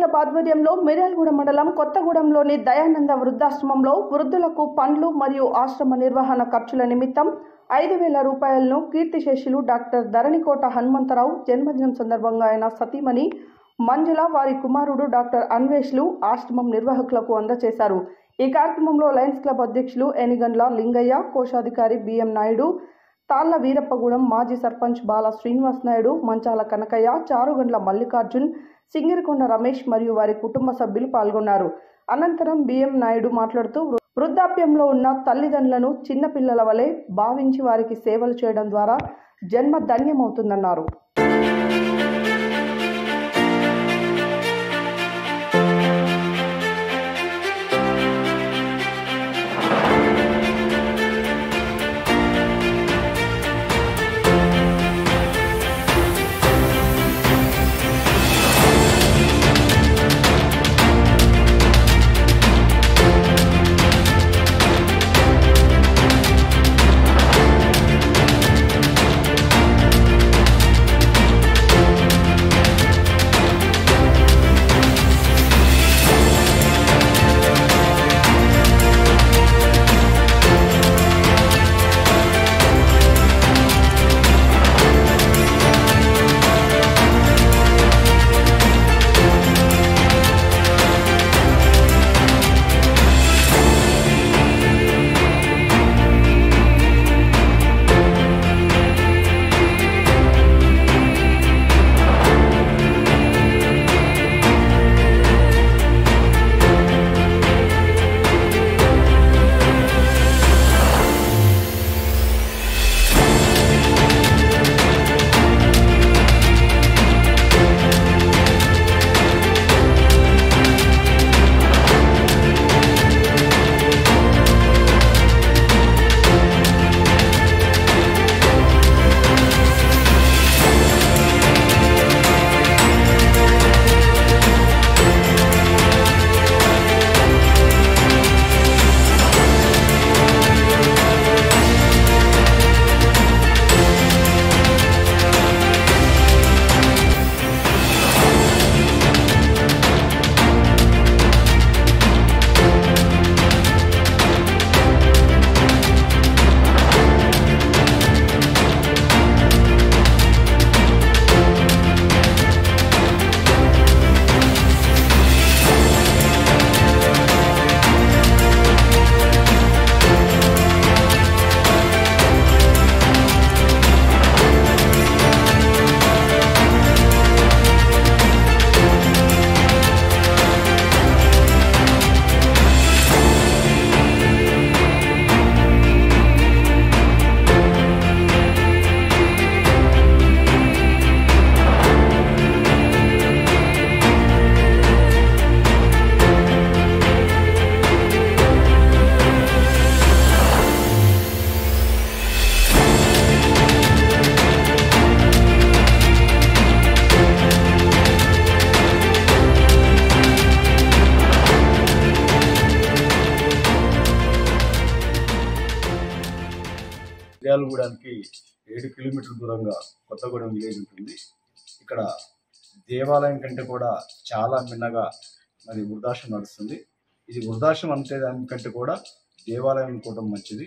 Club ఆధ్వర్యంలో మిర్యాలగూడ మండలం కొత్తగూడెంలోని దయానంద వృద్ధాశ్రమంలో వృద్ధులకు పండ్లు మరియు ఆశ్రమ నిర్వహణ ఖర్చుల నిమిత్తం 5,000 రూపాయలను కీర్తిశేషులు డాక్టర్ ధరణికోట హనుమంతరావు జన్మదినం సందర్భంగా ఆయన సతీమణి మంజుల వారి కుమారుడు డాక్టర్ అన్వేష్లు ఆశ్రమం నిర్వాహకులకు అందజేశారు। ఈ కార్యక్రమంలో లయన్స్ క్లబ్ అధ్యక్షులు ఎనిగండ్ల లింగయ్య, కోశాధికారి బిఎం నాయుడు, తాళ్ల వీరప్పగూడెం మాజీ సర్పంచ్ బాల శ్రీనివాస్ నాయుడు, మంచాల కనకయ్య, చారుగండ్ల మల్లికార్జున్, సింగిరికొండ రమేష్ మరియు వారి కుటుంబ సభ్యులు పాల్గొన్నారు। అనంతరం బిఎం నాయుడు మాట్లాడుతూ వృద్ధాప్యంలో ఉన్న తల్లిదండ్రులను చిన్నపిల్లల వలె భావించి వారికి సేవలు చేయడం ద్వారా జన్మ ధన్యమవుతుందన్నారు। మిర్యాలగూడానికి 7 కిలోమీటర్ల దూరంగా కొత్తగూడెం విలేజ్ ఉంటుంది। ఇక్కడ దేవాలయం కంటే కూడా చాలా మిన్నగా మరి వృద్ధాశ్రమం నడుస్తుంది। ఇది వృద్ధాశ్రమం అంటే దానికంటే కూడా దేవాలయం అనుకోవడం మంచిది।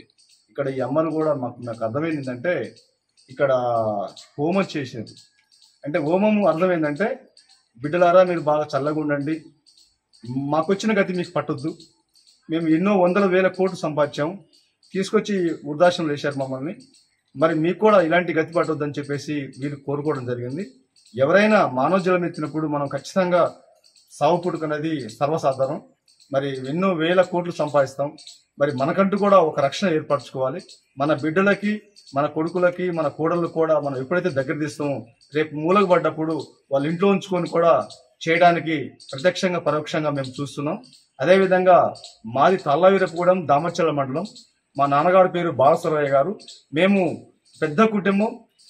ఇక్కడ ఈ అమ్మను కూడా నాకు అర్థమైంది ఏంటంటే ఇక్కడ హోమం చేసేది అంటే హోమం అర్థం ఏంటంటే బిడ్డలారా మీరు బాగా చల్లగా ఉండండి, మాకు వచ్చిన గతి మీకు పట్టొద్దు, మేము ఎన్నో వందల వేల కోట్లు సంపాదించాం, తీసుకొచ్చి వృద్ధాశ్రమం వేశారు మమ్మల్ని, మరి మీకు కూడా ఇలాంటి గతి పట్టొద్దని చెప్పేసి వీళ్ళు కోరుకోవడం జరిగింది। ఎవరైనా మానవ జలం ఎత్తినప్పుడు మనం ఖచ్చితంగా సావు పుట్టుక అనేది సర్వసాధారణం। మరి ఎన్నో వేల కోట్లు సంపాదిస్తాం, మరి మనకంటూ కూడా ఒక రక్షణ ఏర్పరచుకోవాలి। మన బిడ్డలకి, మన కొడుకులకి, మన కోడళ్ళు కూడా మనం ఎప్పుడైతే దగ్గర తీస్తామో రేపు మూలకు పడ్డప్పుడు వాళ్ళ ఇంట్లో ఉంచుకొని కూడా చేయడానికి ప్రత్యక్షంగా పరోక్షంగా మేము చూస్తున్నాం। అదేవిధంగా మాది తాళ్ల వీరప్పగూడెం దామర్చల మండలం, మా నాన్నగారి పేరు బాలసురయ్య గారు, మేము పెద్ద కుటుంబం।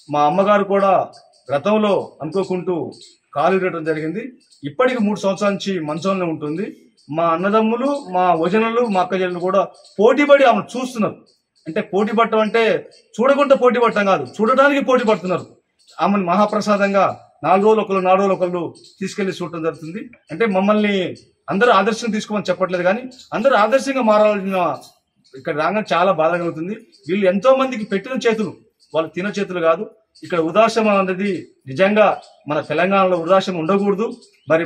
మా అమ్మగారు కూడా గతంలో అనుకోకుంటూ కాలు ఇరగడం జరిగింది, ఇప్పటికి 3 సంవత్సరాల నుంచి మంచంలో ఉంటుంది। మా అన్నదమ్ములు, మా వజనులు, మా అక్కజనులు కూడా పోటీపడి ఆమెను చూస్తున్నారు। అంటే పోటీ పట్టడం అంటే చూడకుండా పోటీ పట్టడం కాదు, చూడడానికి పోటీ పడుతున్నారు। ఆమెను మహాప్రసాదంగా 4 రోజులు ఒకళ్ళు 4 రోజులు ఒకళ్ళు తీసుకెళ్లి చూడటం జరుగుతుంది. అంటే మమ్మల్ని అందరూ ఆదర్శం తీసుకోమని చెప్పట్లేదు, కానీ అందరూ ఆదర్శంగా మారాల్సిన ఇక్కడ రాగానే చాలా బాధ కలుగుతుంది. వీళ్ళు ఎంతో మందికి పెట్టిన చేతులు, వాళ్ళు తిన చేతులు కాదు. ఇక్కడ వృద్ధాశ్రమం అనేది నిజంగా మన తెలంగాణలో వృద్ధాశ్రమం ఉండకూడదు. మరి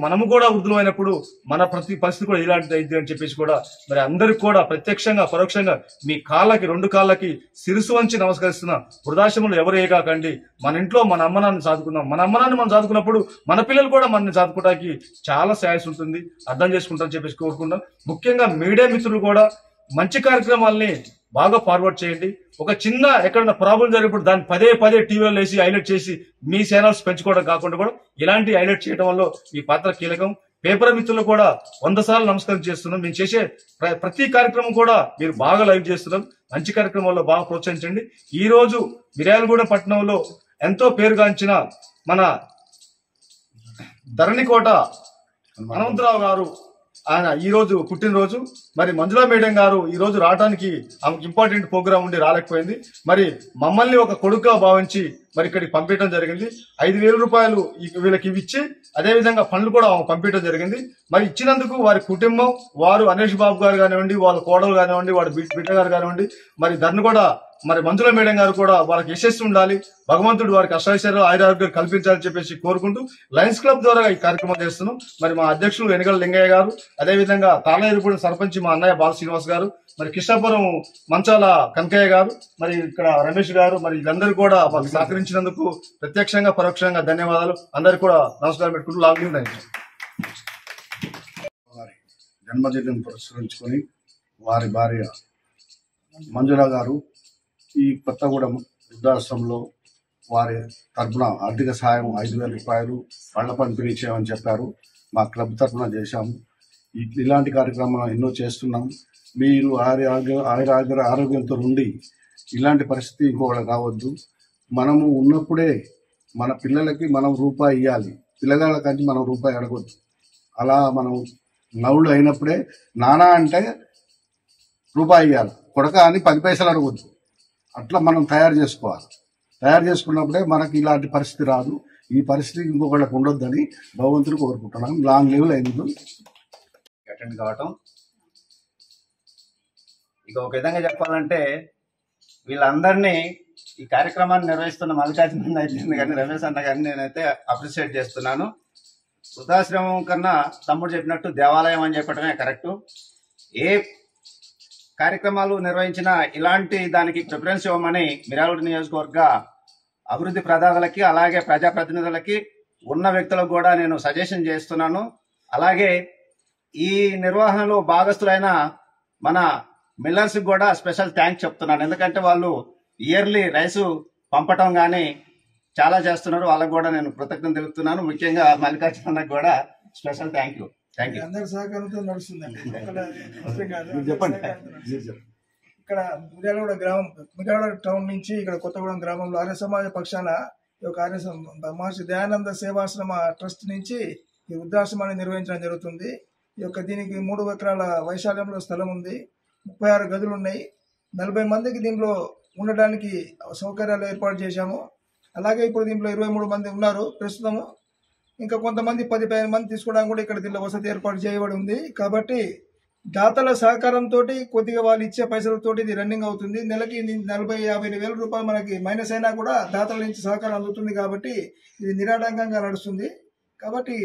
మనము కూడా వృద్ధులమైనప్పుడు మన ప్రతి పరిస్థితి కూడా ఇలాంటిది అయింది అని చెప్పేసి కూడా మరి అందరికి కూడా ప్రత్యక్షంగా పరోక్షంగా మీ కాళ్ళకి 2 కాళ్ళకి శిరసు వంచి నమస్కరిస్తున్న. వృద్ధాశ్రమంలో ఎవరు ఏకాకండి. మన ఇంట్లో మన అమ్మనాన్ని సాదుకుందాం. మన అమ్మనాన్ని మనం సాదుకున్నప్పుడు మన పిల్లలు కూడా మనల్ని సాదుకోవడానికి చాలా శ్రేయస్ ఉంటుంది. అర్థం చేసుకుంటారని చెప్పేసి కోరుకుంటాం. ముఖ్యంగా మీడియా మిత్రులు కూడా మంచి కార్యక్రమాలని బాగా ఫార్వర్డ్ చేయండి. ఒక చిన్న ఎక్కడన్నా ప్రాబ్లం జరిగినప్పుడు దాన్ని పదే టీవీలో వేసి హైలైట్ చేసి మీ ఛానల్స్ పెంచుకోవడం కాకుండా కూడా ఇలాంటి హైలైట్ చేయడం వల్ల మీ పాత్ర కీలకం. పేపర్ మిత్రులు కూడా 100 సార్లు నమస్కారం చేస్తున్నాం. మేము చేసే ప్రతి కార్యక్రమం కూడా మీరు బాగా లైవ్ చేస్తున్నాం. మంచి కార్యక్రమాల్లో బాగా ప్రోత్సహించండి. ఈ రోజు మిర్యాలగూడ పట్టణంలో ఎంతో పేరుగాంచిన మన ధరణికోట హనుమంతరావు గారు ఆయన ఈ రోజు పుట్టినరోజు. మరి మంజులా మేడం గారు ఈ రోజు రావడానికి ఆమెకు ఇంపార్టెంట్ ప్రోగ్రామ్ ఉండి రాలేకపోయింది. మరి మమ్మల్ని ఒక కొడుకుగా భావించి మరి ఇక్కడికి పంపించడం జరిగింది. 5,000 రూపాయలు వీళ్ళకి ఇచ్చి అదేవిధంగా ఫండ్లు కూడా పంపించడం జరిగింది. మరి ఇచ్చినందుకు వారి కుటుంబం, వారు అనేష్ బాబు గారు కానివ్వండి, వాళ్ళ కోడలు కానివ్వండి, వాడి బిడ్డ గారు కానివ్వండి, మరి దాన్ని కూడా మరి మంజుల మేడం గారు కూడా వాళ్ళకి యశస్సు ఉండాలి, భగవంతుడు వారికి అష్టైశ్వర్యాలు ఆయురారోగ్యాలు కల్పించాలని చెప్పేసి కోరుకుంటూ లయన్స్ క్లబ్ ద్వారా ఈ కార్యక్రమం చేస్తున్నాం. మరి మా అధ్యక్షులు వెనగల లింగయ్య గారు, అదేవిధంగా తాళేరుపూడి సర్పంచ్ మా అన్నయ్య బాల శ్రీనివాస్ గారు, మరి కృష్ణాపురం మంచాల కనకయ్య గారు, మరి ఇక్కడ రమేష్ గారు, మరి వీళ్ళందరూ కూడా మాకు సహకరించినందుకు ప్రత్యక్షంగా పరోక్షంగా ధన్యవాదాలు. అందరికీ కూడా నమస్కారం పెట్టుకుంటూ లాంగ్ వారి జన్మదినం పురస్కరించుకొని వారి భార్య మంజుల గారు ఈ కొత్తగూడెం వృద్ధాశ్రమంలో వారి తరఫున ఆర్థిక సహాయం 5,000 రూపాయలు పళ్ళ పంపిణీ చేయమని చెప్పారు. మా క్లబ్ తరఫున చేశాము. ఇలాంటి కార్యక్రమాలు ఎన్నో చేస్తున్నాం. మీరు ఆరోగ్యంతో ఉండి ఇలాంటి పరిస్థితి ఇంకొకటి రావద్దు. మనము ఉన్నప్పుడే మన పిల్లలకి మనం రూపాయి ఇవ్వాలి, పిల్లగాళ్ళ కంటే మనం రూపాయి అడగొద్దు. అలా మనం నవ్వులు అయినప్పుడే నానా అంటే రూపాయి ఇవ్వాలి, కొడక అని 10 పైసలు అడగొద్దు. అట్లా మనం తయారు చేసుకోవాలి. తయారు చేసుకున్నప్పుడే మనకి ఇలాంటి పరిస్థితి రాదు. ఈ పరిస్థితి ఇంకొకళ్ళకి ఉండొద్దని భగవంతుడు కోరుకుంటున్నాం. లాంగ్ లీవ్ అయింది అటెండ్ కావటం. ఇక ఒక విధంగా చెప్పాలంటే వీళ్ళందరినీ ఈ కార్యక్రమాన్ని నిర్వహిస్తున్న మల్లికార్జున అయితే కానీ రమేష్ అన్న కానీ నేనైతే అప్రిషియేట్ చేస్తున్నాను. వృద్ధాశ్రమం కన్నా తమ్ముడు చెప్పినట్టు దేవాలయం అని చెప్పడమే కరెక్టు. ఏ కార్యక్రమాలు నిర్వహించినా ఇలాంటి దానికి ప్రిఫరెన్స్ ఇవ్వమని మిర్యాలగూడ నియోజకవర్గ అభివృద్ధి ప్రదాతలకి అలాగే ప్రజాప్రతినిధులకి ఉన్న వ్యక్తులకు కూడా నేను సజెషన్ చేస్తున్నాను. అలాగే ఈ నిర్వహణలో భాగస్థులైన మన మిల్లర్స్కి కూడా స్పెషల్ థ్యాంక్స్ చెప్తున్నాను. ఎందుకంటే వాళ్ళు ఇయర్లీ రైసు పంపటం కానీ చాలా చేస్తున్నారు. వాళ్ళకు కూడా నేను కృతజ్ఞత తెలుపుతున్నాను. ముఖ్యంగా మల్లికార్జునకు కూడా స్పెషల్ థ్యాంక్ యూ. అందరి సహకారంతో నడుస్తుందండి. చెప్పండి. ఇక్కడ మిర్యాలగూడ టౌన్ నుంచి ఇక్కడ కొత్తగూడెం గ్రామంలో ఆర్య సమాజ పక్షాన ఈ యొక్క మహర్షి దయానంద సేవాశ్రమ ట్రస్ట్ నుంచి ఈ వృద్ధాశ్రమాన్ని నిర్వహించడం జరుగుతుంది. ఈ యొక్క దీనికి 3 ఎకరాల వైశాల్యంలో స్థలం ఉంది, 36 గదులు ఉన్నాయి, 40 మందికి దీంట్లో ఉండడానికి సౌకర్యాలు ఏర్పాటు చేశాము. అలాగే ఇప్పుడు దీంట్లో 23 మంది ఉన్నారు ప్రస్తుతము. ఇంకా కొంతమంది 10-15 మంది తీసుకోవడానికి కూడా ఇక్కడ దీనిలో వసతి ఏర్పాటు చేయబడి ఉంది. కాబట్టి దాతల సహకారంతో కొద్దిగా వాళ్ళు ఇచ్చే పైసలతో ఇది రన్నింగ్ అవుతుంది. నెలకి 40-50 వేల రూపాయలు మనకి మైనస్ అయినా కూడా దాతల నుంచి సహకారం అందుతుంది. కాబట్టి ఇది నిరాటంకంగా నడుస్తుంది. కాబట్టి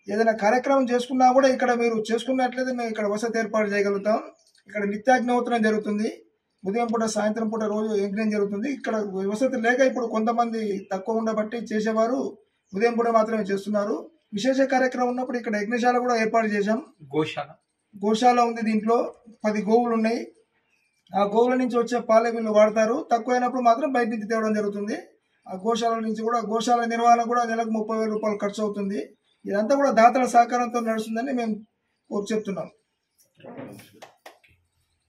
ఏదైనా కార్యక్రమం చేసుకున్నా కూడా ఇక్కడ మీరు చేసుకున్నట్లయితే మేము ఇక్కడ వసతి ఏర్పాటు చేయగలుగుతాం. ఇక్కడ నిత్యాగ్నిహోత్రం జరుగుతుంది. ఉదయం పూట సాయంత్రం పూట రోజు యజ్ఞం జరుగుతుంది. ఇక్కడ వసతి లేక ఇప్పుడు కొంతమంది తక్కువ ఉండబట్టి చేసేవారు ఉదయం పూట మాత్రమే చేస్తున్నారు. విశేష కార్యక్రమం ఉన్నప్పుడు ఇక్కడ యజ్ఞశాల కూడా ఏర్పాటు చేశాం. గోశాల ఉంది. దీంట్లో 10 గోవులు ఉన్నాయి. ఆ గోవుల నుంచి వచ్చే పాలే వీళ్ళు వాడతారు. తక్కువైనప్పుడు మాత్రం బయట నుంచి తేవడం జరుగుతుంది. ఆ గోశాల నుంచి కూడా గోశాల నిర్వహణ కూడా నెలకు 30,000 రూపాయలు ఖర్చు అవుతుంది. ఇదంతా కూడా దాతల సహకారంతో నడుస్తుందని మేము చెప్తున్నాం.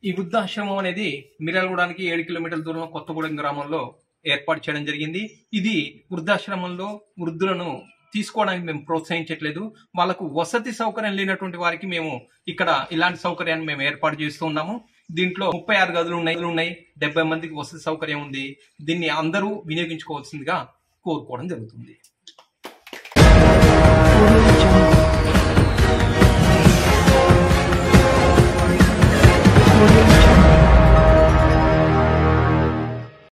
ఈ వృద్ధాశ్రమం అనేది మిర్యాలగూడానికి 7 కిలోమీటర్ల దూరంలో కొత్తగూడెం గ్రామంలో ఏర్పాటు చేయడం జరిగింది. ఇది వృద్ధాశ్రమంలో వృద్ధులను తీసుకోవడానికి మేము ప్రోత్సహించట్లేదు. వాళ్ళకు వసతి సౌకర్యం లేనటువంటి వారికి మేము ఇక్కడ ఇలాంటి సౌకర్యాన్ని మేము ఏర్పాటు చేస్తూ ఉన్నాము. దీంట్లో 36 గదులు ఉన్నాయి, 70 మందికి వసతి సౌకర్యం ఉంది. దీన్ని అందరూ వినియోగించుకోవాల్సిందిగా కోరుకోవడం జరుగుతుంది. audio